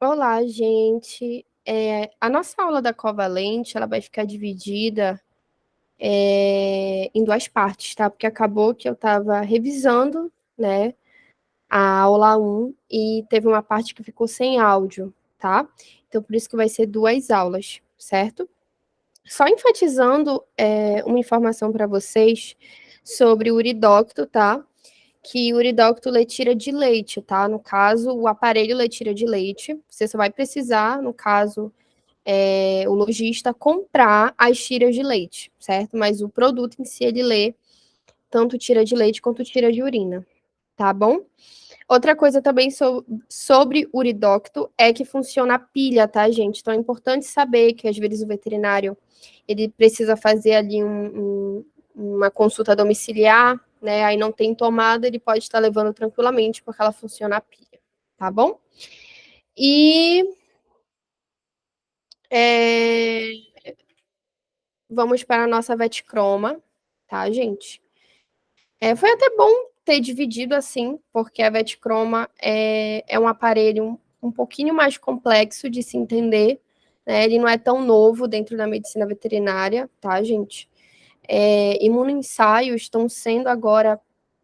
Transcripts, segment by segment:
Olá, gente. A nossa aula da Covalente, ela vai ficar dividida em duas partes, tá? Porque acabou que eu estava revisando, né, a aula 1 e teve uma parte que ficou sem áudio, tá? Então, por isso que vai ser duas aulas, certo? Só enfatizando uma informação para vocês sobre o uridocto, tá? Que o uridocto tira de leite, tá? No caso, o aparelho tira de leite. Você só vai precisar, no caso, o lojista comprar as tiras de leite, certo? Mas o produto em si, ele lê tanto tira de leite quanto tira de urina, tá bom? Outra coisa também sobre uridocto é que funciona a pilha, tá, gente? Então é importante saber que às vezes o veterinário ele precisa fazer ali uma consulta domiciliar, né? Aí não tem tomada, ele pode estar levando tranquilamente porque ela funciona a pilha, tá bom? E vamos para a nossa Vetcroma, tá, gente? Foi até bom ter dividido assim, porque a Vetcroma é um aparelho um pouquinho mais complexo de se entender, né? Ele não é tão novo dentro da medicina veterinária, tá, gente? Imunoensaios estão sendo agora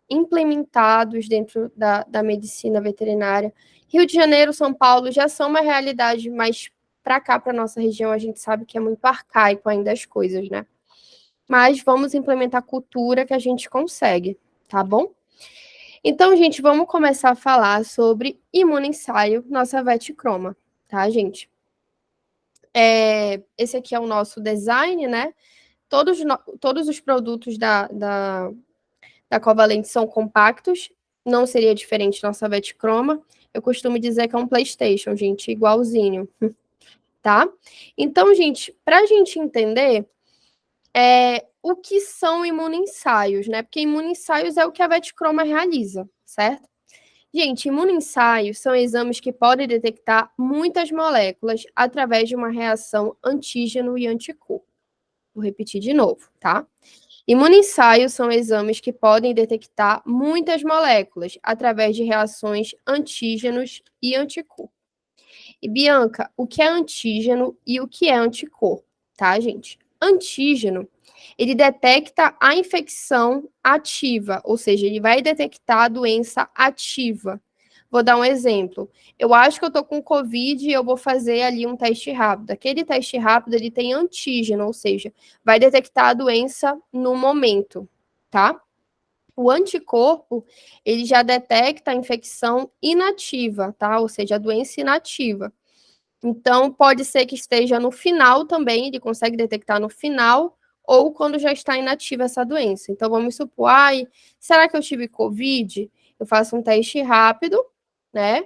implementados dentro da medicina veterinária. Rio de Janeiro, São Paulo já são uma realidade, mas para cá, para nossa região, a gente sabe que é muito arcaico ainda as coisas, né? Mas vamos implementar a cultura que a gente consegue, tá bom? Então, gente, vamos começar a falar sobre imunoensaio, nossa Vetcroma, tá, gente? Esse aqui é o nosso design, né? Todos os produtos da Covalente são compactos, não seria diferente nossa Vetcroma. Eu costumo dizer que é um PlayStation, gente, igualzinho, tá? Então, gente, para a gente entender o que são imunoensaios, né? Porque imunoensaios é o que a Vetcroma realiza, certo? Gente, imunoensaios são exames que podem detectar muitas moléculas através de uma reação antígeno e anticorpo. Vou repetir de novo, tá? Imunoensaios são exames que podem detectar muitas moléculas através de reações antígenos e anticorpo. E Bianca, o que é antígeno e o que é anticorpo, tá, gente? Antígeno, ele detecta a infecção ativa, ou seja, ele vai detectar a doença ativa. Vou dar um exemplo. Eu acho que eu tô com Covid e eu vou fazer ali um teste rápido. Aquele teste rápido, ele tem antígeno, ou seja, vai detectar a doença no momento, tá? O anticorpo, ele já detecta a infecção inativa, tá? Ou seja, a doença inativa. Então, pode ser que esteja no final também, ele consegue detectar no final, ou quando já está inativa essa doença. Então, vamos supor, será que eu tive Covid? Eu faço um teste rápido, né,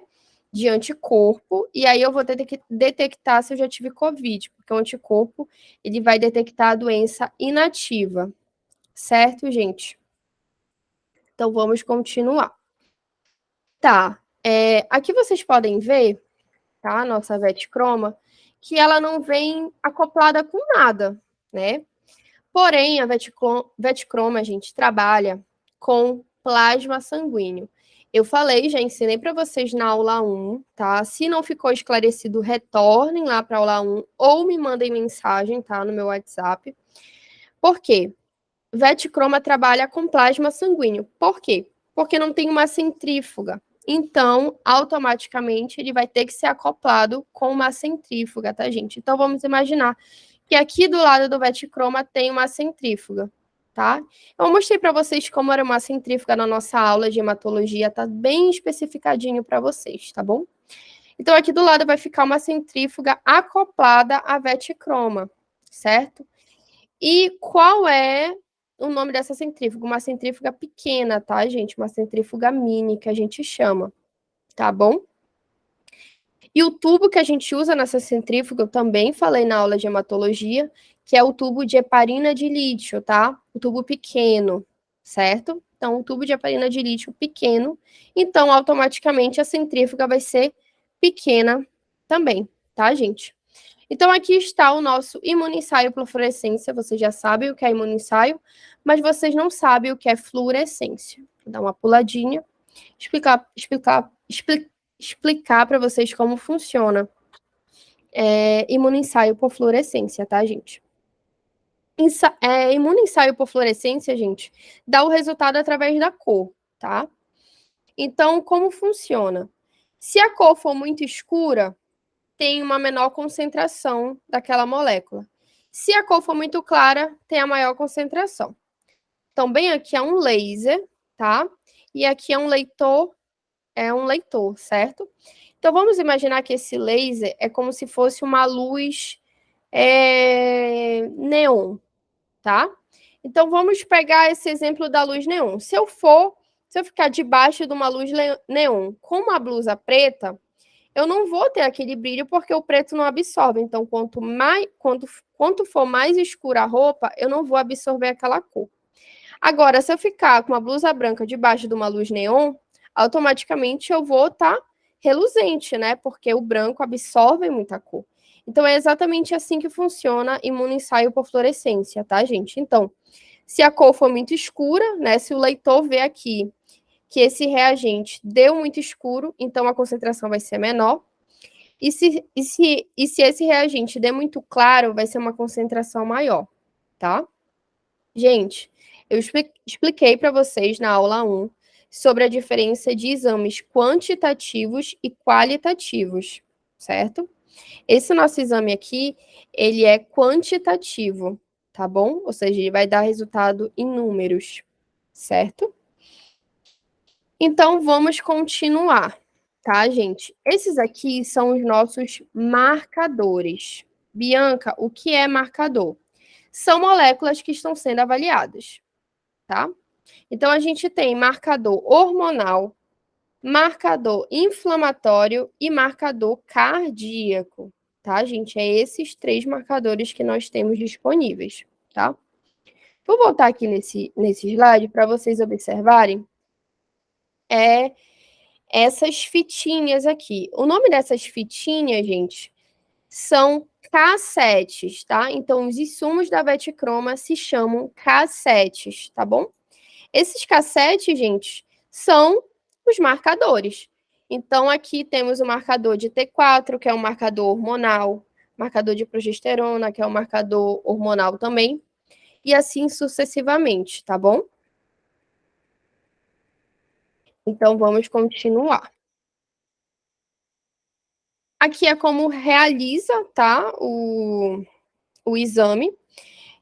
de anticorpo, e aí eu vou ter que detectar se eu já tive Covid, porque o anticorpo, ele vai detectar a doença inativa, certo, gente? Então, vamos continuar. Tá, aqui vocês podem ver, tá, nossa Vetcroma, que ela não vem acoplada com nada, né? Porém, a Vetcroma, a gente trabalha com plasma sanguíneo. Eu falei, já ensinei para vocês na aula 1, tá? Se não ficou esclarecido, retornem lá para a aula 1 ou me mandem mensagem, tá? No meu WhatsApp. Por quê? Vetcroma trabalha com plasma sanguíneo. Por quê? Porque não tem uma centrífuga. Então, automaticamente, ele vai ter que ser acoplado com uma centrífuga, tá, gente? Então, vamos imaginar que aqui do lado do Vetcroma tem uma centrífuga, tá? Eu mostrei para vocês como era uma centrífuga na nossa aula de hematologia, tá bem especificadinho para vocês, tá bom? Então, aqui do lado vai ficar uma centrífuga acoplada à Vetcroma, certo? E qual é o nome dessa centrífuga? Uma centrífuga pequena, tá, gente? Uma centrífuga mini, que a gente chama, tá bom? E o tubo que a gente usa nessa centrífuga, eu também falei na aula de hematologia, que é o tubo de heparina de lítio, tá? O tubo pequeno, certo? Então, o tubo de heparina de lítio pequeno, então, automaticamente, a centrífuga vai ser pequena também, tá, gente? Então, aqui está o nosso imunoensaio por fluorescência. Vocês já sabem o que é imunoensaio, mas vocês não sabem o que é fluorescência. Vou dar uma puladinha, explicar explicar para vocês como funciona imunoensaio por fluorescência, tá, gente? Imunoensaio por fluorescência, gente, dá o resultado através da cor, tá? Então, como funciona? Se a cor for muito escura, tem uma menor concentração daquela molécula. Se a cor for muito clara, tem a maior concentração. Então, bem aqui é um laser, tá? E aqui é um leitor, certo? Então, vamos imaginar que esse laser é como se fosse uma luz neon, tá? Então, vamos pegar esse exemplo da luz neon. Se eu ficar debaixo de uma luz neon com uma blusa preta, eu não vou ter aquele brilho porque o preto não absorve. Então, quanto for mais escura a roupa, eu não vou absorver aquela cor. Agora, se eu ficar com uma blusa branca debaixo de uma luz neon, automaticamente eu vou estar reluzente, né? Porque o branco absorve muita cor. Então, é exatamente assim que funciona imunoensaio por fluorescência, tá, gente? Então, se a cor for muito escura, né? Se o leitor vê aqui que esse reagente deu muito escuro, então a concentração vai ser menor. E se esse reagente der muito claro, vai ser uma concentração maior, tá? Gente, eu expliquei para vocês na aula 1 sobre a diferença de exames quantitativos e qualitativos, certo? Esse nosso exame aqui, ele é quantitativo, tá bom? Ou seja, ele vai dar resultado em números, certo? Então, vamos continuar, tá, gente? Esses aqui são os nossos marcadores. Bianca, o que é marcador? São moléculas que estão sendo avaliadas, tá? Então, a gente tem marcador hormonal, marcador inflamatório e marcador cardíaco, tá, gente? É esses 3 marcadores que nós temos disponíveis, tá? Vou voltar aqui nesse slide para vocês observarem essas fitinhas aqui. O nome dessas fitinhas, gente, são cassetes, tá? Então, os insumos da Betcroma se chamam cassetes, tá bom? Esses cassetes, gente, são os marcadores. Então, aqui temos o marcador de T4, que é um marcador hormonal, marcador de progesterona, que é um marcador hormonal também, e assim sucessivamente, tá bom? Então, vamos continuar. Aqui é como realiza, tá, o exame.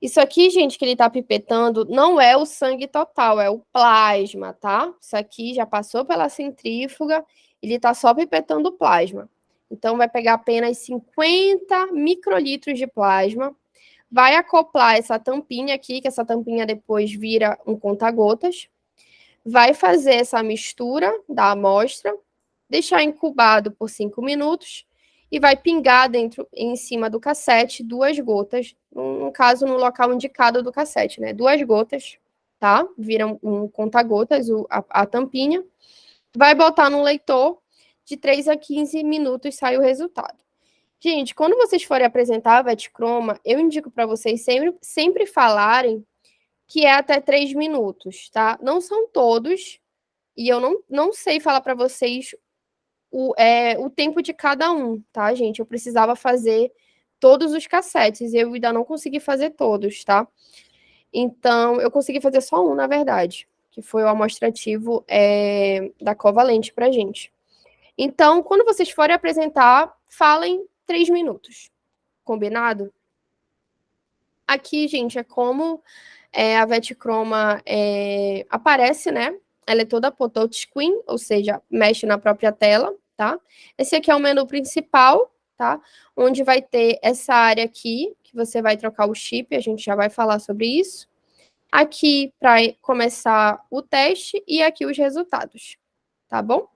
Isso aqui, gente, que ele tá pipetando, não é o sangue total, é o plasma, tá? Isso aqui já passou pela centrífuga, ele tá só pipetando o plasma. Então, vai pegar apenas 50 microlitros de plasma, vai acoplar essa tampinha aqui, que essa tampinha depois vira um conta-gotas, vai fazer essa mistura da amostra, deixar incubado por 5 minutos e vai pingar em cima do cassete 2 gotas, no caso, no local indicado do cassete, né? 2 gotas, tá? Vira um conta-gotas a tampinha. Vai botar no leitor, de 3 a 15 minutos sai o resultado. Gente, quando vocês forem apresentar a Betcroma, eu indico para vocês sempre falarem que é até 3 minutos, tá? Não são todos, e eu não sei falar para vocês o tempo de cada um, tá, gente? Eu precisava fazer todos os cassetes, e eu ainda não consegui fazer todos, tá? Então, eu consegui fazer só um, na verdade, que foi o amostrativo da Covalente pra gente. Então, quando vocês forem apresentar, falem 3 minutos. Combinado? Aqui, gente, é como a Betcroma aparece, né? Ela é toda por touchscreen, ou seja, mexe na própria tela, tá? Esse aqui é o menu principal, tá? Onde vai ter essa área aqui, que você vai trocar o chip, a gente já vai falar sobre isso. Aqui para começar o teste e aqui os resultados, tá bom?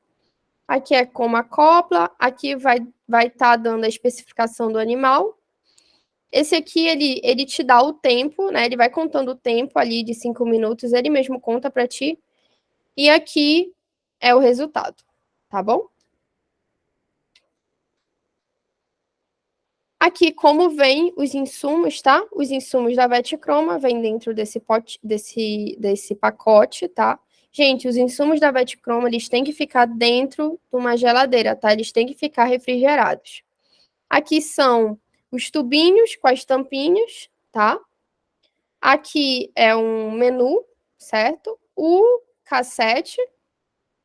Aqui é como acopla, aqui vai estar dando a especificação do animal. Esse aqui, ele te dá o tempo, né? Ele vai contando o tempo ali de 5 minutos, ele mesmo conta para ti. E aqui é o resultado, tá bom? Aqui, como vem os insumos, tá? Os insumos da Betcroma vêm dentro desse pacote, tá? Gente, os insumos da Vetchroma, eles têm que ficar dentro de uma geladeira, tá? Eles têm que ficar refrigerados. Aqui são os tubinhos com as tampinhas, tá? Aqui é um menu, certo? O cassete.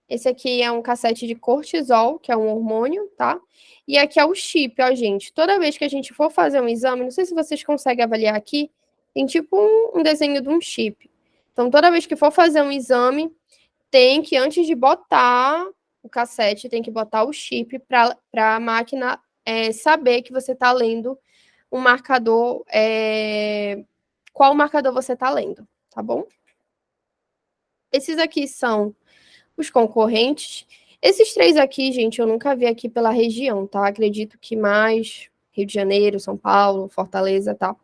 Esse aqui é um cassete de cortisol, que é um hormônio, tá? E aqui é o chip, ó, gente. Toda vez que a gente for fazer um exame, não sei se vocês conseguem avaliar aqui, tem tipo um desenho de um chip. Então, toda vez que for fazer um exame, tem que, antes de botar o cassete, tem que botar o chip para a máquina saber que você está lendo um marcador, qual marcador você está lendo, tá bom? Esses aqui são os concorrentes. Esses três aqui, gente, eu nunca vi aqui pela região, tá? Acredito que mais Rio de Janeiro, São Paulo, Fortaleza, tá?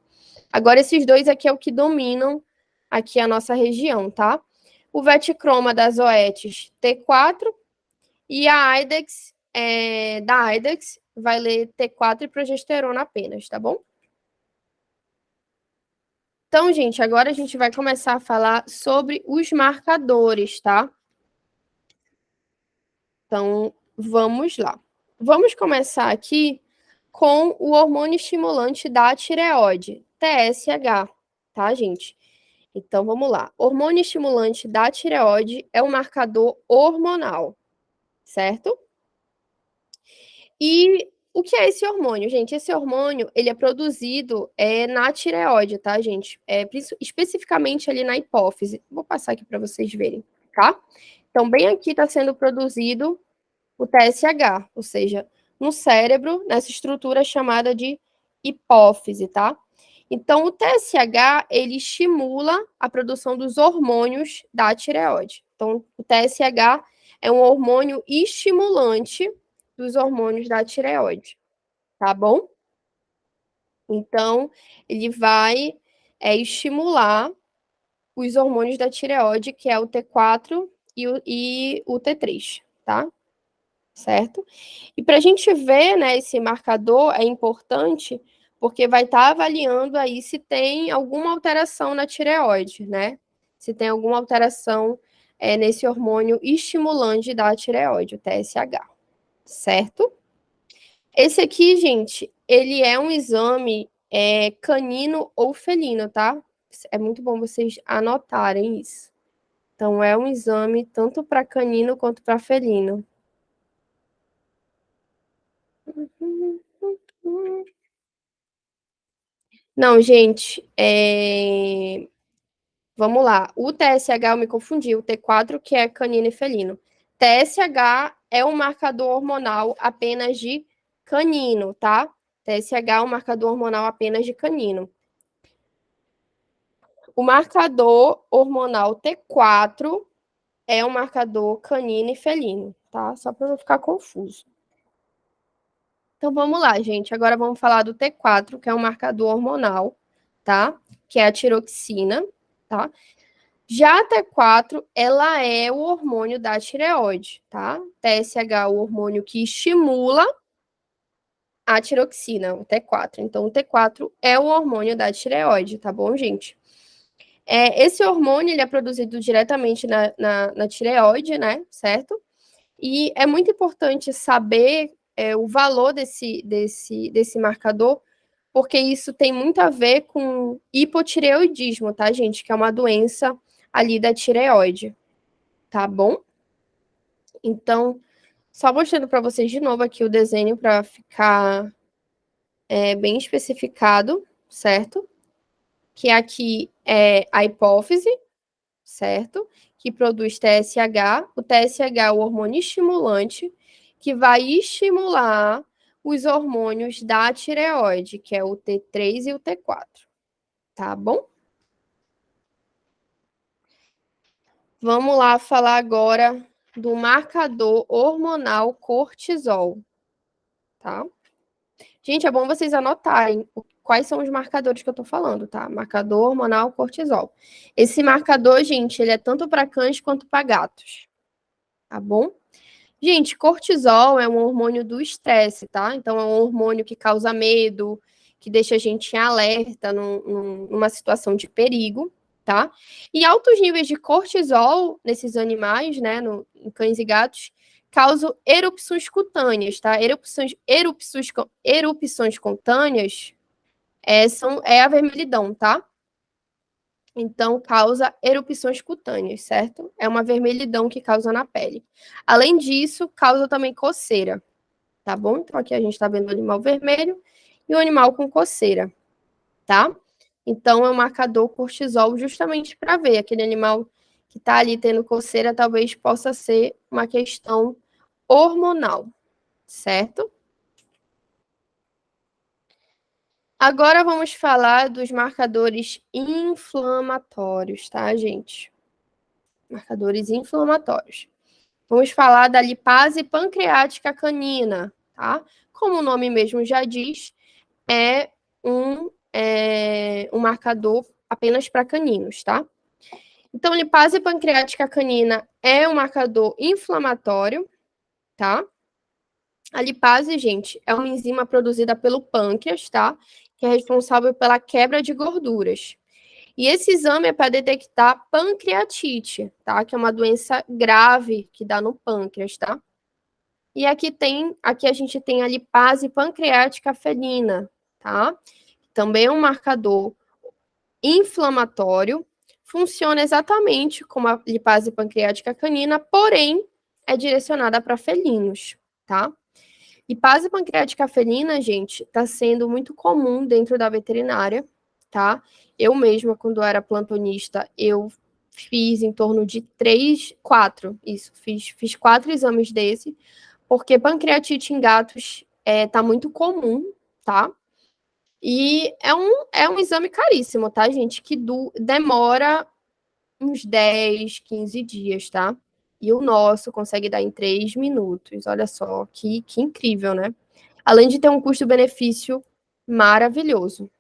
Agora, esses dois aqui é o que dominam aqui a nossa região, tá? O Vetchroma da Zoetis T4 e a Aidex, da Aidex, vai ler T4 e progesterona apenas, tá bom? Então, gente, agora a gente vai começar a falar sobre os marcadores, tá? Então, vamos lá. Vamos começar aqui com o hormônio estimulante da tireoide, TSH, tá, gente? Então, vamos lá. Hormônio estimulante da tireoide é um marcador hormonal, certo? E o que é esse hormônio, gente? Esse hormônio, ele é produzido na tireoide, tá, gente? Especificamente ali na hipófise. Vou passar aqui para vocês verem, tá? Então, bem aqui está sendo produzido o TSH, ou seja, no cérebro, nessa estrutura chamada de hipófise, tá? Então, o TSH, ele estimula a produção dos hormônios da tireoide. Então, o TSH é um hormônio estimulante dos hormônios da tireoide, tá bom? Então, ele vai estimular os hormônios da tireoide, que é o T4 e o T3, tá? Certo? E para a gente ver, né, esse marcador é importante porque vai estar avaliando aí se tem alguma alteração na tireoide, né? Se tem alguma alteração nesse hormônio estimulante da tireoide, o TSH, certo? Esse aqui, gente, ele é um exame canino ou felino, tá? É muito bom vocês anotarem isso. Então, é um exame tanto para canino quanto para felino. Não, gente, vamos lá. O TSH eu me confundi, o T4 que é canino e felino. TSH é um marcador hormonal apenas de canino, tá? TSH é um marcador hormonal apenas de canino. O marcador hormonal T4 é um marcador canino e felino, tá? Só para não ficar confuso. Então vamos lá, gente. Agora vamos falar do T4, que é um marcador hormonal, tá? Que é a tiroxina, tá? Já a T4, ela é o hormônio da tireoide, tá? TSH, o hormônio que estimula a tiroxina, o T4. Então, o T4 é o hormônio da tireoide, tá bom, gente? Esse hormônio, ele é produzido diretamente na tireoide, né? Certo? E é muito importante saber o valor desse marcador, porque isso tem muito a ver com hipotireoidismo, tá, gente? Que é uma doença ali da tireoide, tá bom? Então, só mostrando para vocês de novo aqui o desenho para ficar bem especificado, certo? Que aqui é a hipófise, certo? Que produz TSH. O TSH é o hormônio estimulante que vai estimular os hormônios da tireoide, que é o T3 e o T4, tá bom? Vamos lá falar agora do marcador hormonal cortisol, tá? Gente, é bom vocês anotarem quais são os marcadores que eu tô falando, tá? Marcador hormonal cortisol. Esse marcador, gente, ele é tanto para cães quanto para gatos, tá bom? Gente, cortisol é um hormônio do estresse, tá? Então, é um hormônio que causa medo, que deixa a gente em alerta numa situação de perigo. tá? E altos níveis de cortisol nesses animais, né, em cães e gatos, causam erupções cutâneas, tá? Erupções cutâneas é a vermelhidão, tá? Então, causa erupções cutâneas, certo? É uma vermelhidão que causa na pele. Além disso, causa também coceira, tá bom? Então, aqui a gente está vendo o animal vermelho e o animal com coceira, tá? Então, é um marcador cortisol justamente para ver aquele animal que está ali tendo coceira, talvez possa ser uma questão hormonal, certo? Agora vamos falar dos marcadores inflamatórios, tá, gente? Marcadores inflamatórios. Vamos falar da lipase pancreática canina, tá? Como o nome mesmo já diz, é um marcador apenas para caninos, tá? Então, lipase pancreática canina é um marcador inflamatório, tá? A lipase, gente, é uma enzima produzida pelo pâncreas, tá? Que é responsável pela quebra de gorduras. E esse exame é para detectar pancreatite, tá? Que é uma doença grave que dá no pâncreas, tá? E aqui a gente tem a lipase pancreática felina, tá? Também é um marcador inflamatório, funciona exatamente como a lipase pancreática canina, porém é direcionada para felinos, tá? Lipase pancreática felina, gente, está sendo muito comum dentro da veterinária, tá? Eu mesma, quando era plantonista, eu fiz em torno de 4 exames desse, porque pancreatite em gatos tá muito comum, tá? E é um exame caríssimo, tá, gente? Que demora uns 10, 15 dias, tá? E o nosso consegue dar em 3 minutos. Olha só, que incrível, né? Além de ter um custo-benefício maravilhoso,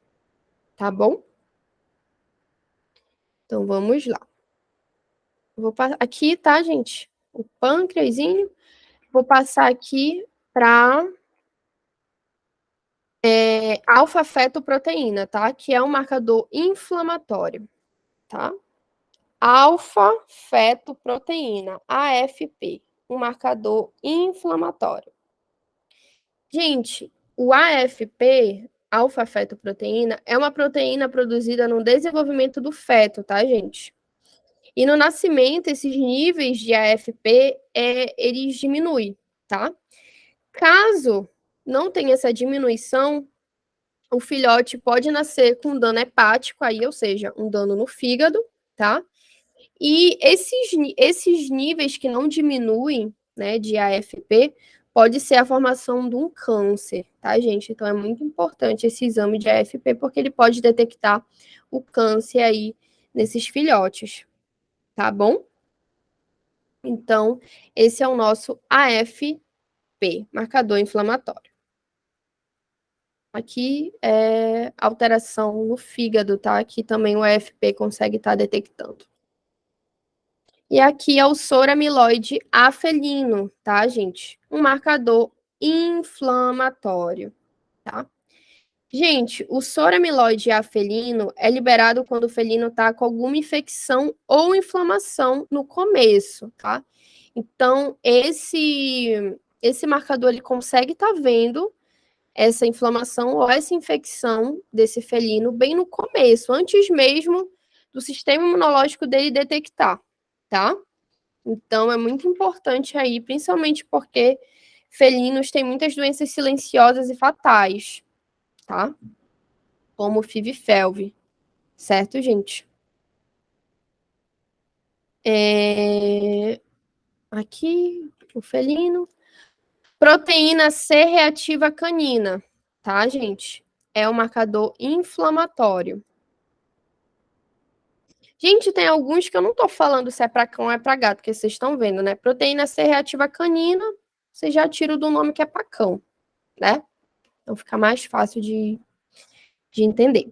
tá bom? Então vamos lá. Aqui, tá, gente? O pâncreasinho. Vou passar aqui para alfa-fetoproteína, tá? Que é um marcador inflamatório, tá? Alfa-fetoproteína, AFP, um marcador inflamatório. Gente, o AFP, alfa-fetoproteína, é uma proteína produzida no desenvolvimento do feto, tá, gente? E no nascimento, esses níveis de AFP, eles diminuem, tá? Caso não tenha essa diminuição, o filhote pode nascer com dano hepático aí, ou seja, um dano no fígado, tá? E esses níveis que não diminuem, né, de AFP, pode ser a formação de um câncer, tá, gente? Então é muito importante esse exame de AFP, porque ele pode detectar o câncer aí nesses filhotes, tá bom? Então, esse é o nosso AFP, marcador inflamatório. Aqui é alteração no fígado, tá? Aqui também o AFP consegue estar detectando. E aqui é o soro amiloide afelino, tá, gente? Um marcador inflamatório, tá? Gente, o soro amiloide afelino é liberado quando o felino tá com alguma infecção ou inflamação no começo, tá? Então, esse marcador ele consegue estar vendo essa inflamação ou essa infecção desse felino bem no começo, antes mesmo do sistema imunológico dele detectar, tá? Então, é muito importante aí, principalmente porque felinos têm muitas doenças silenciosas e fatais, tá? Como o FIV-FeLV, certo, gente? Aqui, o felino. Proteína C reativa canina, tá, gente? É um marcador inflamatório. Gente, tem alguns que eu não tô falando se é para cão ou é para gato, porque vocês estão vendo, né? Proteína C reativa canina, você já tira do nome que é para cão, né? Então fica mais fácil de entender.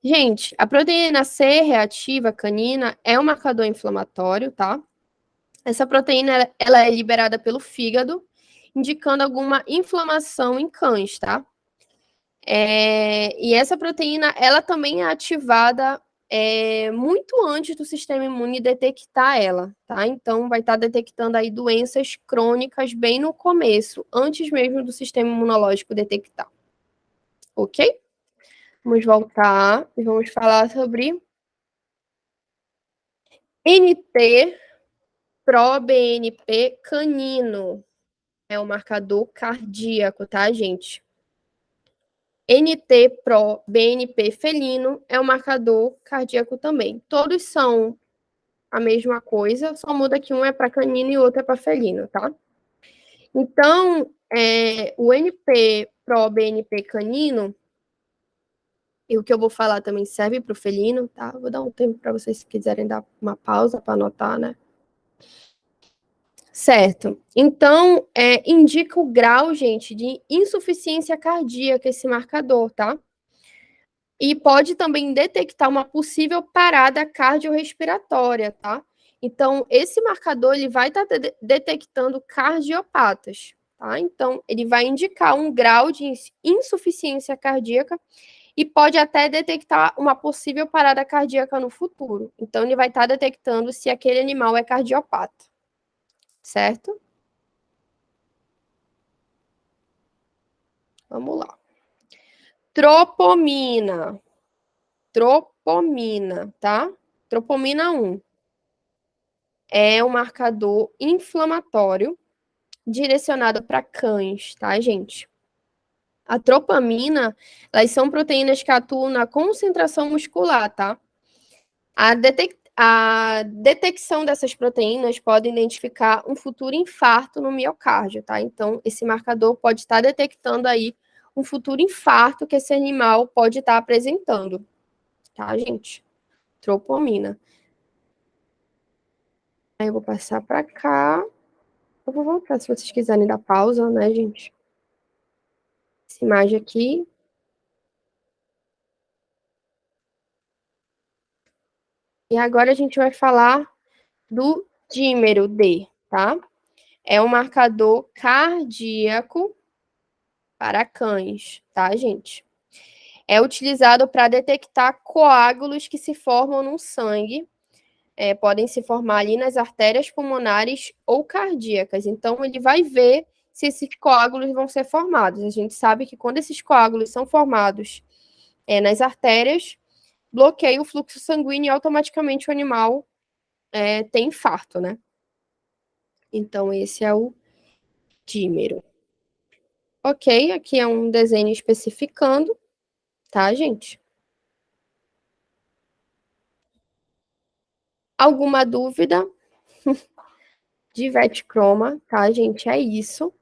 Gente, a proteína C reativa canina é um marcador inflamatório, tá? Essa proteína ela é liberada pelo fígado, indicando alguma inflamação em cães, tá? E essa proteína ela também é ativada muito antes do sistema imune detectar ela, tá? Então, vai estar detectando aí doenças crônicas bem no começo, antes mesmo do sistema imunológico detectar. Ok? Vamos voltar e vamos falar sobre NT-proBNP canino. É o marcador cardíaco, tá, gente? NT-proBNP felino é o marcador cardíaco também. Todos são a mesma coisa, só muda que um é para canino e o outro é para felino, tá? Então, o NT-proBNP canino, e o que eu vou falar também serve para o felino, tá? Vou dar um tempo para vocês, se quiserem dar uma pausa para anotar, né? Certo. Então, indica o grau, gente, de insuficiência cardíaca, esse marcador, tá? E pode também detectar uma possível parada cardiorrespiratória, tá? Então, esse marcador ele vai estar detectando cardiopatas, tá? Então, ele vai indicar um grau de insuficiência cardíaca e pode até detectar uma possível parada cardíaca no futuro. Então, ele vai estar detectando se aquele animal é cardiopata, certo? Vamos lá. Tropomina. Tropomina, tá? Tropomina 1 é um marcador inflamatório direcionado para cães, tá, gente? A tropamina, elas são proteínas que atuam na concentração muscular, tá? A detecção dessas proteínas pode identificar um futuro infarto no miocárdio, tá? Então, esse marcador pode estar detectando aí um futuro infarto que esse animal pode estar apresentando, tá, gente? Tropomina. Aí eu vou passar para cá. Eu vou voltar se vocês quiserem dar pausa, né, gente? Essa imagem aqui. E agora a gente vai falar do dímero D, tá? É um marcador cardíaco para cães, tá, gente? É utilizado para detectar coágulos que se formam no sangue, podem se formar ali nas artérias pulmonares ou cardíacas. Então, ele vai ver se esses coágulos vão ser formados. A gente sabe que quando esses coágulos são formados nas artérias, bloqueia o fluxo sanguíneo e automaticamente o animal tem infarto, né? Então, esse é o dímero. Ok, aqui é um desenho especificando, tá, gente? Alguma dúvida de vetchroma, tá, gente? É isso.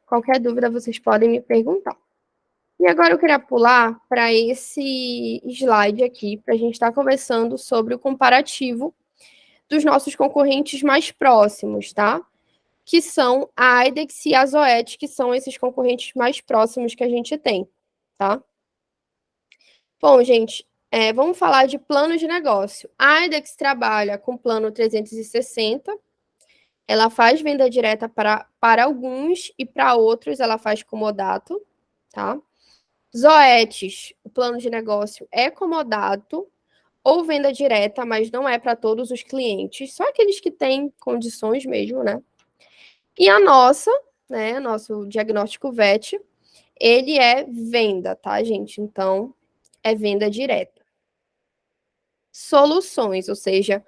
Qualquer dúvida vocês podem me perguntar. E agora eu queria pular para esse slide aqui, para a gente estar conversando sobre o comparativo dos nossos concorrentes mais próximos, tá? Que são a Aidex e a Zoetis, que são esses concorrentes mais próximos que a gente tem, tá? Bom, gente, vamos falar de plano de negócio. A Aidex trabalha com plano 360, ela faz venda direta para alguns e para outros ela faz comodato, tá? Zoetis, o plano de negócio é comodato ou venda direta, mas não é para todos os clientes, só aqueles que têm condições mesmo, né? E a nossa, né, nosso diagnóstico VET, ele é venda, tá, gente? Então, é venda direta. Soluções, ou seja,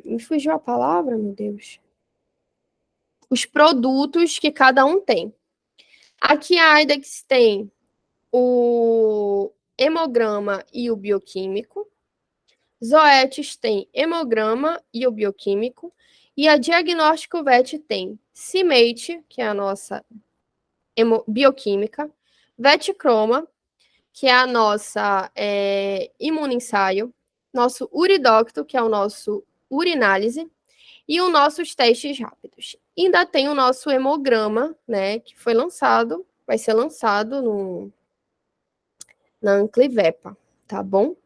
me fugiu a palavra, meu Deus. Os produtos que cada um tem. Aqui a Aidex tem o hemograma e o bioquímico. Zoetis tem hemograma e o bioquímico. E a Diagnóstico VET tem CIMATE, que é a nossa bioquímica, VETchroma, que é a nossa imunoensaio, nosso uridocto, que é o nosso urinálise, e os nossos testes rápidos. Ainda tem o nosso hemograma, né, que foi lançado, vai ser lançado na Anclivepa, tá bom?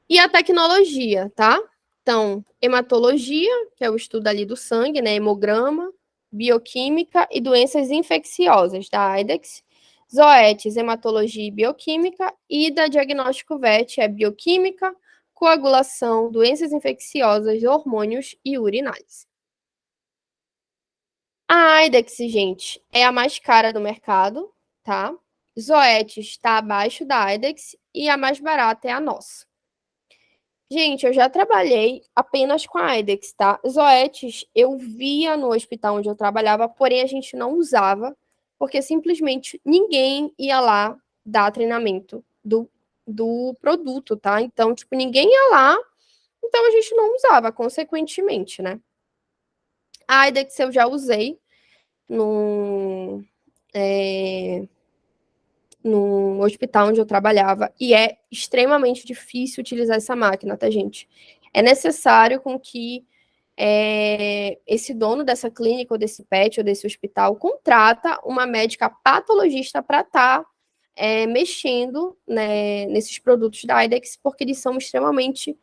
E a tecnologia, tá? Então, hematologia, que é o estudo ali do sangue, né, hemograma, bioquímica e doenças infecciosas da Aidex. Zoetis, hematologia e bioquímica. Ida, diagnóstico VET, é bioquímica, coagulação, doenças infecciosas, hormônios e urinálise. A Aidex, gente, é a mais cara do mercado, tá? Zoetis está abaixo da Aidex e a mais barata é a nossa. Gente, eu já trabalhei apenas com a Aidex, tá? Zoetis eu via no hospital onde eu trabalhava, porém a gente não usava, porque simplesmente ninguém ia lá dar treinamento do produto, tá? Então, tipo, ninguém ia lá, então a gente não usava, consequentemente, né? A Aidex eu já usei no, no hospital onde eu trabalhava e é extremamente difícil utilizar essa máquina, tá, gente? É necessário com que esse dono dessa clínica, ou desse PET, ou desse hospital, contrata uma médica patologista para estar mexendo, né, nesses produtos da IDEX, porque eles são extremamente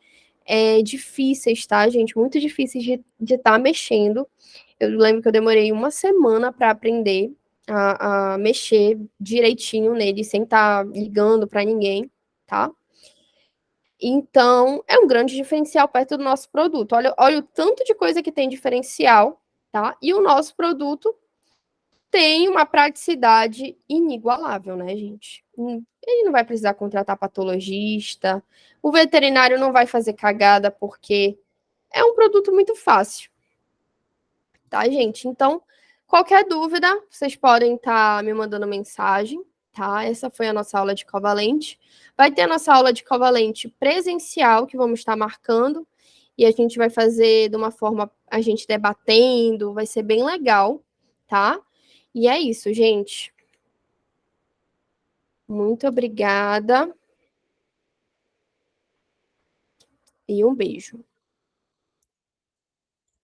difíceis, tá, gente? Muito difíceis de estar mexendo. Eu lembro que eu demorei uma semana para aprender a mexer direitinho nele, sem estar ligando para ninguém, tá? Então, é um grande diferencial perto do nosso produto. Olha o tanto de coisa que tem diferencial, tá? E o nosso produto tem uma praticidade inigualável, né, gente? Ele não vai precisar contratar patologista, o veterinário não vai fazer cagada, porque é um produto muito fácil, tá, gente? Então, qualquer dúvida, vocês podem estar me mandando mensagem, tá? Essa foi a nossa aula de covalente. Vai ter a nossa aula de covalente presencial, que vamos estar marcando, e a gente vai fazer de uma forma, a gente debatendo, vai ser bem legal, tá? E é isso, gente. Muito obrigada e um beijo.